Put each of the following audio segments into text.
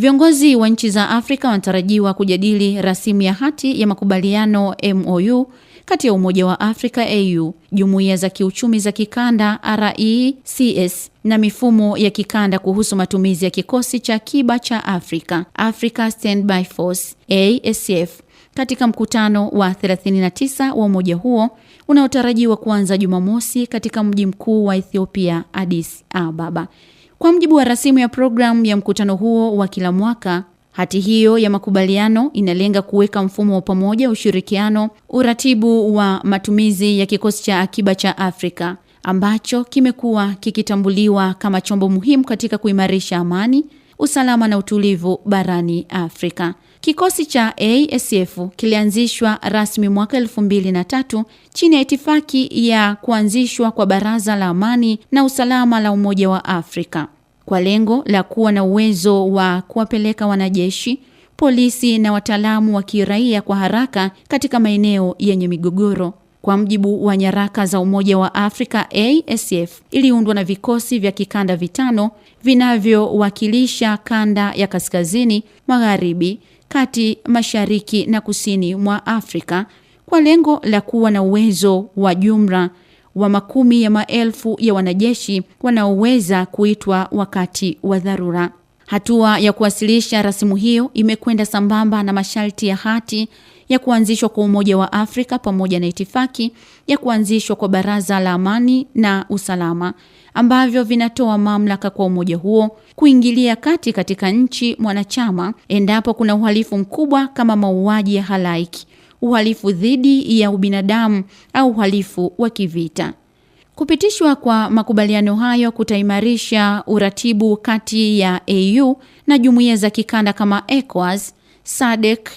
Viongozi wa nchi za Afrika wanatarajiwa kujadili rasimu ya hati ya makubaliano MOU kati ya Umoja wa Afrika AU, Jumuiya za Kiuchumi za Kikanda RECS na mifumo ya kikanda kuhusu matumizi ya kikosi cha akiba cha Afrika, Africa Standby Force ASF, katika mkutano wa 39 wa umoja huo unaotarajiwa kuanza Jumamosi katika mji mkuu wa Ethiopia, Addis Ababa. Kwa mujibu wa rasimu ya programu ya mkutano huo wa kila mwaka, hati hiyo ya makubaliano inalenga kuweka mfumo wa pamoja ushirikiano, uratibu wa matumizi ya kikosi cha akiba cha Afrika ambacho kimekuwa kikitambuliwa kama chombo muhimu katika kuimarisha amani, usalama na utulivu barani Afrika. Kikosi cha ASF kilianzishwa rasmi mwaka 2003 chini ya itifaki ya kuanzishwa kwa Baraza la Amani na Usalama la Umoja wa Afrika kwa lengo la kuwa na uwezo wa kuwapeleka wanajeshi, polisi na wataalamu wa kiraia kwa haraka katika maeneo yenye migogoro. Kwa mujibu wa nyaraka za Umoja wa Afrika, ASF iliundwa na vikosi vya kikanda vitano vinavyowakilisha kanda ya kaskazini, magharibi, kati, mashariki na kusini mwa Afrika kwa lengo la kuwa na uwezo wa jumla wa makumi ya maelfu ya wanajeshi wanaoweza kuitwa wakati wa dharura. Hatua ya kuwasilisha rasimu hiyo imekwenda sambamba na masharti ya hati ya kuanzishwa kwa Umoja wa Afrika pamoja na itifaki ya kuanzishwa kwa Baraza la Amani na Usalama ambavyo vinatoa mamlaka kwa umoja huo kuingilia kati katika nchi mwanachama endapo kuna uhalifu mkubwa kama mauaji ya halaiki, uhalifu dhidi ya ubinadamu au uhalifu wa kivita. Kupitishwa kwa makubaliano hayo kutaimarisha uratibu kati ya AU na jumuiya za kikanda kama ECOWAS, SADC,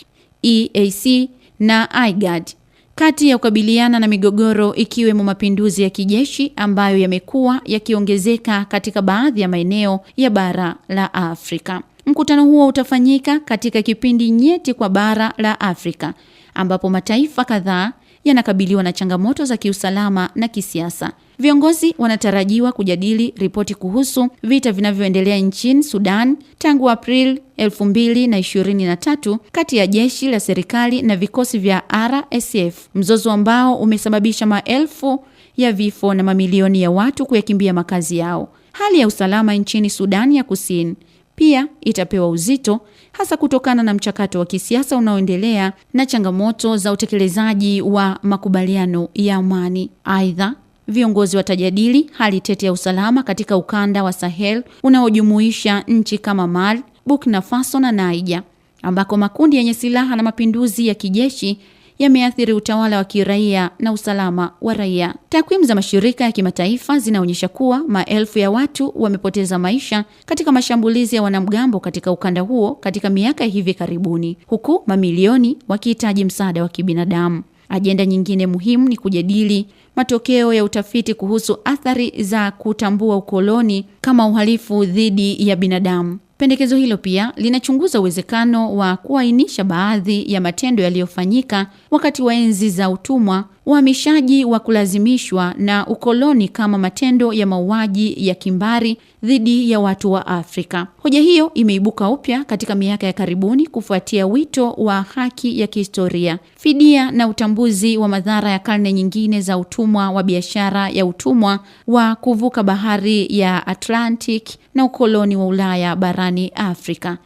EAC na IGAD kati ya kukabiliana na migogoro ikiwemo mapinduzi ya kijeshi ambayo yamekuwa yakiongezeka katika baadhi ya maeneo ya bara la Afrika. Mkutano huo utafanyika katika kipindi nyeti kwa bara la Afrika ambapo mataifa kadhaa yanakabiliwa na changamoto za kiusalama na kisiasa. Viongozi wanatarajiwa kujadili ripoti kuhusu vita vinavyoendelea nchini Sudan tangu Aprili 2023 kati ya jeshi la serikali na vikosi vya RSF, mzozo ambao umesababisha maelfu ya vifo na mamilioni ya watu kuyakimbia makazi yao. Hali ya usalama nchini Sudan ya Kusini pia itapewa uzito hasa kutokana na mchakato wa kisiasa unaoendelea na changamoto za utekelezaji wa makubaliano ya amani. Aidha, viongozi watajadili hali tete ya usalama katika ukanda wa Sahel unaojumuisha nchi kama Mali, Burkina Faso na Niger, ambako makundi yenye silaha na mapinduzi ya kijeshi yameathiri utawala wa kiraia na usalama wa raia. Takwimu za mashirika ya kimataifa zinaonyesha kuwa maelfu ya watu wamepoteza maisha katika mashambulizi ya wanamgambo katika ukanda huo katika miaka hivi karibuni, huku mamilioni wakihitaji msaada wa kibinadamu. Ajenda nyingine muhimu ni kujadili matokeo ya utafiti kuhusu athari za kutambua ukoloni kama uhalifu dhidi ya binadamu. Pendekezo hilo pia linachunguza uwezekano wa kuainisha baadhi ya matendo yaliyofanyika wakati wa enzi za utumwa, uhamishaji wa kulazimishwa na ukoloni kama matendo ya mauaji ya kimbari dhidi ya watu wa Afrika. Hoja hiyo imeibuka upya katika miaka ya karibuni kufuatia wito wa haki ya kihistoria, fidia na utambuzi wa madhara ya karne nyingine za utumwa wa biashara ya utumwa wa kuvuka bahari ya Atlantic na ukoloni wa Ulaya barani Afrika.